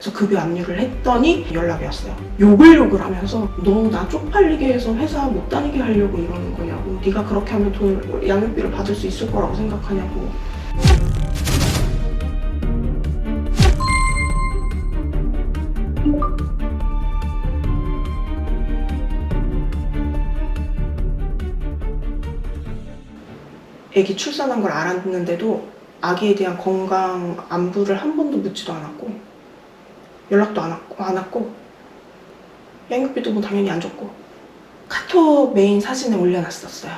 그래서 급여 압류를 했더니 연락이 왔어요. 욕을 하면서 너 나 쪽팔리게 해서 회사 못 다니게 하려고 이러는 거냐고, 네가 그렇게 하면 양육비를 받을 수 있을 거라고 생각하냐고. 아기 출산한 걸 알았는데도 아기에 대한 건강 안부를 한 번도 묻지도 않았고, 연락도 안 왔고, 양육비도 뭐 당연히 안 줬고, 카톡 메인 사진에 올려놨었어요.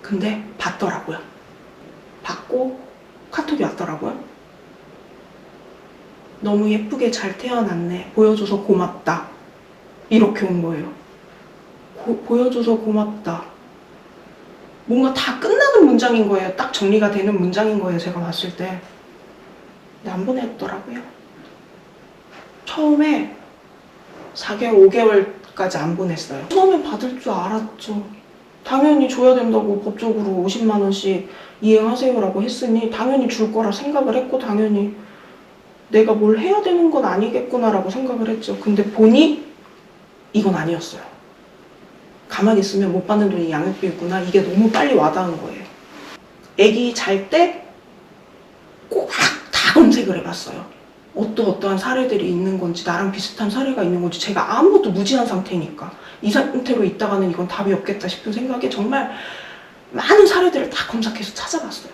근데 봤더라고요. 받고 카톡이 왔더라고요. 너무 예쁘게 잘 태어났네, 보여줘서 고맙다, 이렇게 온 거예요. 보여줘서 고맙다. 뭔가 다 끝나는 문장인 거예요. 딱 정리가 되는 문장인 거예요, 제가 봤을 때. 근데 안 보냈더라고요. 처음에 4개월, 5개월까지 안 보냈어요. 처음엔 받을 줄 알았죠. 당연히 줘야 된다고 법적으로 50만 원씩 이행하세요라고 했으니 당연히 줄 거라 생각을 했고, 당연히 내가 뭘 해야 되는 건 아니겠구나라고 생각을 했죠. 근데 보니 이건 아니었어요. 가만히 있으면 못 받는 돈이 양육비였구나. 이게 너무 빨리 와닿은 거예요. 애기 잘 때 꼭 다 검색을 해봤어요. 어떠한 사례들이 있는 건지, 나랑 비슷한 사례가 있는 건지. 제가 아무것도 무지한 상태니까 이 상태로 있다가는 이건 답이 없겠다 싶은 생각에 정말 많은 사례들을 다 검색해서 찾아봤어요.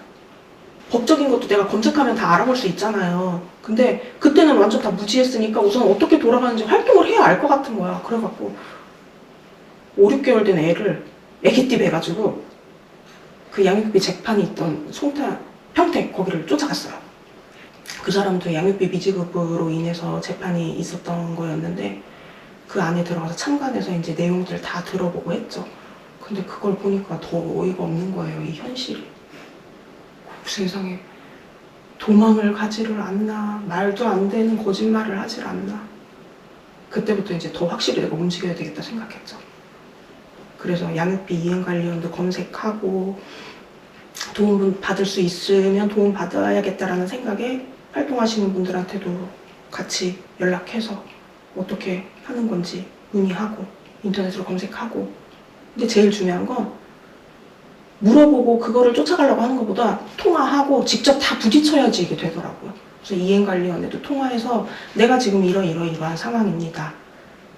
법적인 것도 내가 검색하면 다 알아볼 수 있잖아요. 근데 그때는 완전 다 무지했으니까 우선 어떻게 돌아가는지 활동을 해야 알 것 같은 거야. 그래갖고 5, 6개월 된 애를 애기띠 해가지고 그 양육비 재판이 있던 평택 거기를 쫓아갔어요. 그 사람도 양육비 미지급으로 인해서 재판이 있었던 거였는데 그 안에 들어가서 참관해서 이제 내용들 다 들어보고 했죠. 근데 그걸 보니까 더 어이가 없는 거예요, 이 현실이. 세상에, 도망을 가지를 않나, 말도 안 되는 거짓말을 하질 않나. 그때부터 이제 더 확실히 내가 움직여야 되겠다 생각했죠. 그래서 양육비 이행관리원도 검색하고 도움 받을 수 있으면 도움 받아야겠다라는 생각에 활동하시는 분들한테도 같이 연락해서 어떻게 하는 건지 문의하고 인터넷으로 검색하고. 근데 제일 중요한 건 물어보고 그거를 쫓아가려고 하는 것보다 통화하고 직접 다 부딪혀야지 이게 되더라고요. 그래서 이행관리원에도 통화해서 내가 지금 이러한 상황입니다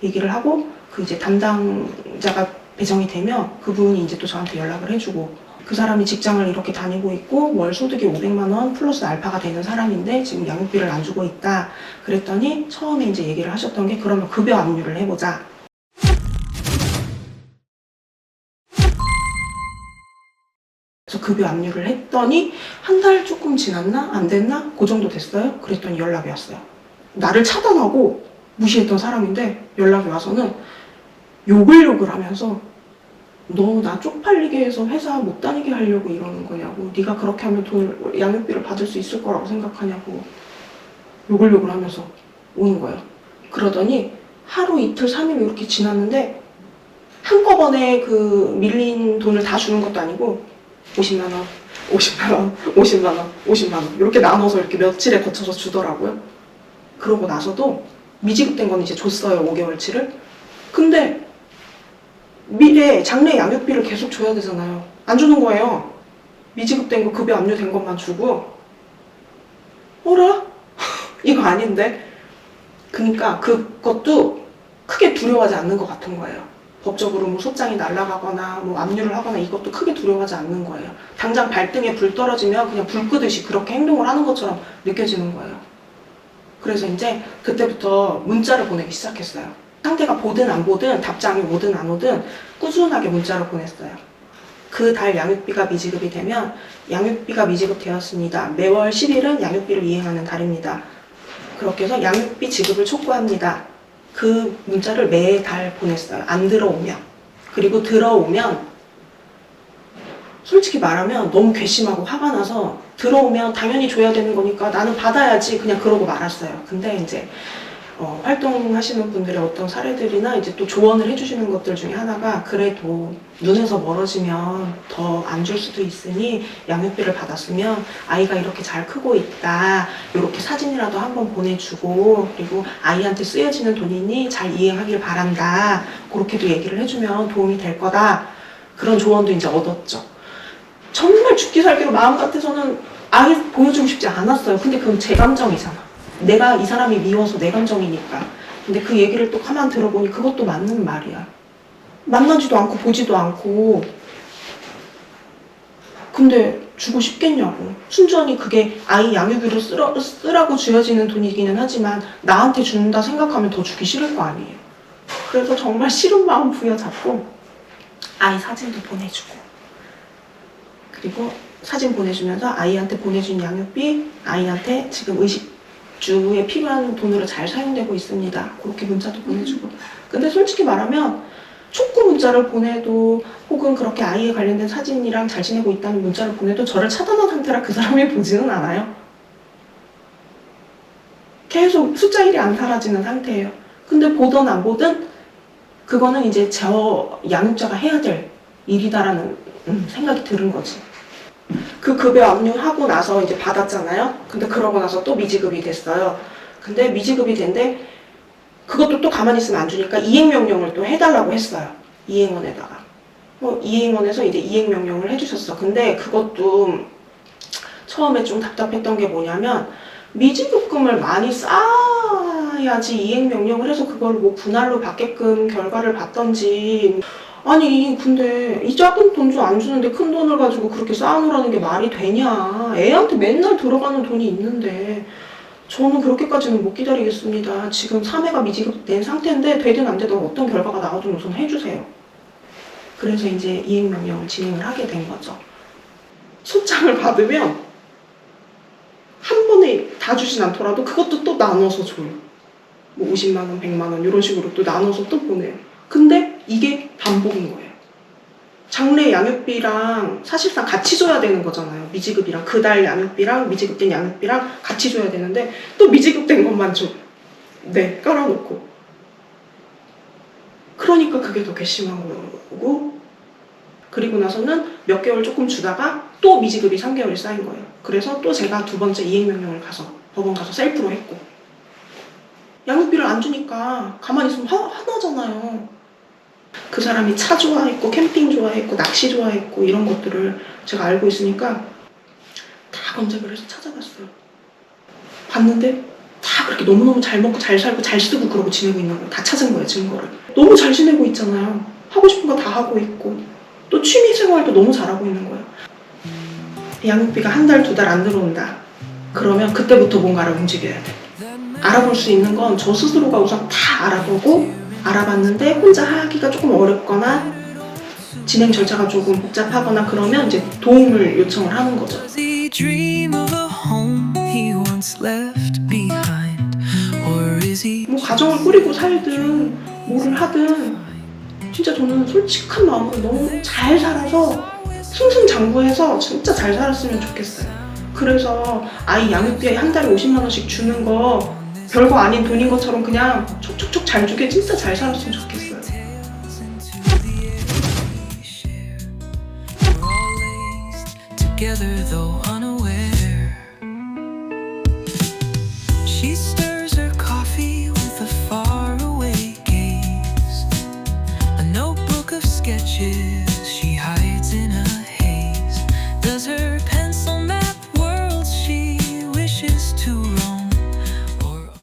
얘기를 하고, 그 이제 담당자가 배정이 되면 그분이 이제 또 저한테 연락을 해주고, 그 사람이 직장을 이렇게 다니고 있고 월 소득이 500만 원 플러스 알파가 되는 사람인데 지금 양육비를 안 주고 있다. 그랬더니 처음에 이제 얘기를 하셨던 게, 그러면 급여 압류를 해보자. 그래서 급여 압류를 했더니 한 달 조금 지났나? 안 됐나? 그 정도 됐어요. 그랬더니 연락이 왔어요. 나를 차단하고 무시했던 사람인데 연락이 와서는 욕을 하면서 너 나 쪽팔리게 해서 회사 못 다니게 하려고 이러는 거냐고, 네가 그렇게 하면 양육비를 받을 수 있을 거라고 생각하냐고 욕을 하면서 오는 거예요. 그러더니 하루 이틀 3일 이렇게 지났는데 한꺼번에 그 밀린 돈을 다 주는 것도 아니고 50만 원, 50만 원, 50만 원, 50만 원 이렇게 나눠서 이렇게 며칠에 거쳐서 주더라고요. 그러고 나서도 미지급된 건 이제 줬어요, 5개월치를. 근데 미래 장래 양육비를 계속 줘야 되잖아요. 안 주는 거예요. 미지급된 거, 급여 압류된 것만 주고. 어라? 이거 아닌데? 그러니까 그것도 크게 두려워하지 않는 것 같은 거예요. 법적으로 뭐 소장이 날아가거나 뭐 압류를 하거나 이것도 크게 두려워하지 않는 거예요. 당장 발등에 불 떨어지면 그냥 불 끄듯이 그렇게 행동을 하는 것처럼 느껴지는 거예요. 그래서 이제 그때부터 문자를 보내기 시작했어요. 상대가 보든 안 보든, 답장이 오든 안 오든 꾸준하게 문자를 보냈어요. 그 달 양육비가 미지급이 되면 양육비가 미지급되었습니다. 매월 10일은 양육비를 이행하는 달입니다. 그렇게 해서 양육비 지급을 촉구합니다. 그 문자를 매달 보냈어요. 안 들어오면. 그리고 들어오면 솔직히 말하면 너무 괘씸하고 화가 나서 들어오면 당연히 줘야 되는 거니까 나는 받아야지 그냥 그러고 말았어요. 근데 이제 활동하시는 분들의 어떤 사례들이나 이제 또 조언을 해주시는 것들 중에 하나가 그래도 눈에서 멀어지면 더 안 줄 수도 있으니 양육비를 받았으면 아이가 이렇게 잘 크고 있다 이렇게 사진이라도 한번 보내주고 그리고 아이한테 쓰여지는 돈이니 잘 이행하길 바란다 그렇게도 얘기를 해주면 도움이 될 거다 그런 조언도 이제 얻었죠. 정말 죽기 살기로 마음 같아서는 아예 보여주고 싶지 않았어요. 근데 그건 제 감정이잖아. 내가 이 사람이 미워서 내 감정이니까. 근데 그 얘기를 또 가만 들어보니 그것도 맞는 말이야. 만나지도 않고 보지도 않고 근데 주고 싶겠냐고. 순전히 그게 아이 양육비로 쓰라고 주어지는 돈이기는 하지만 나한테 준다 생각하면 더 주기 싫을 거 아니에요. 그래서 정말 싫은 마음 부여잡고 아이 사진도 보내주고 그리고 사진 보내주면서 아이한테 보내준 양육비 아이한테 지금 의식주에 필요한 돈으로 잘 사용되고 있습니다. 그렇게 문자도 보내주고 근데 솔직히 말하면 촉구 문자를 보내도 혹은 그렇게 아이에 관련된 사진이랑 잘 지내고 있다는 문자를 보내도 저를 차단한 상태라 그 사람이 보지는 않아요. 계속 숫자 1이 안 사라지는 상태예요. 근데 보든 안 보든 그거는 이제 저 양육자가 해야 될 일이다라는 생각이 드는 거지. 그 급여 압류하고 나서 이제 받았잖아요. 근데 그러고 나서 또 미지급이 됐어요. 근데 미지급이 된데 그것도 또 가만히 있으면 안 주니까 이행명령을 또 해달라고 했어요. 이행원에다가. 이행원에서 이제 이행명령을 해주셨어. 근데 그것도 처음에 좀 답답했던 게 뭐냐면 미지급금을 많이 쌓아야지 이행명령을 해서 그걸 뭐 분할로 받게끔 결과를 받던지 아니 근데 이 작은 돈 좀 안 주는데 큰 돈을 가지고 그렇게 쌓아놓으라는 게 말이 되냐. 애한테 맨날 들어가는 돈이 있는데 저는 그렇게까지는 못 기다리겠습니다. 지금 3회가 미지급된 상태인데 되든 안 되든 어떤 결과가 나오든 우선 해주세요. 그래서 이제 이행명령을 진행을 하게 된 거죠. 소장을 받으면 한 번에 다 주진 않더라도 그것도 또 나눠서 줘요. 뭐 50만 원, 100만 원 이런 식으로 또 나눠서 또 보내요. 근데 이게 반복인 거예요. 장래 양육비랑 사실상 같이 줘야 되는 거잖아요. 미지급이랑 그달 양육비랑 미지급된 양육비랑 같이 줘야 되는데 또 미지급된 것만 줘. 네, 깔아놓고. 그러니까 그게 더 괘씸한 거고 그리고 나서는 몇 개월 조금 주다가 또 미지급이 3개월이 쌓인 거예요. 그래서 또 제가 두 번째 이행명령을 가서 법원 가서 셀프로 했고 양육비를 안 주니까 가만히 있으면 화나잖아요. 그 사람이 차 좋아했고 캠핑 좋아했고 낚시 좋아했고 이런 것들을 제가 알고 있으니까 다 검색을 해서 찾아봤어요. 봤는데 다 그렇게 너무너무 잘 먹고 잘 살고 잘 쓰고 그러고 지내고 있는 거 다 찾은 거예요. 증거를. 너무 잘 지내고 있잖아요. 하고 싶은 거 다 하고 있고 또 취미 생활도 너무 잘하고 있는 거예요. 양육비가 한 달, 두 달 안 들어온다. 그러면 그때부터 뭔가를 움직여야 돼. 알아볼 수 있는 건 저 스스로가 우선 다 알아보고 알아봤는데 혼자 하기가 조금 어렵거나 진행 절차가 조금 복잡하거나 그러면 이제 도움을 요청을 하는 거죠. 뭐 가정을 꾸리고 살든 뭐를 하든 진짜 저는 솔직한 마음으로 너무 잘 살아서 승승장구해서 진짜 잘 살았으면 좋겠어요. 그래서 아이 양육비 한 달에 50만 원씩 주는 거 별거 아닌 돈인 것처럼 그냥 촉촉촉 잘 주게 진짜 잘 살았으면 좋겠어요. Together though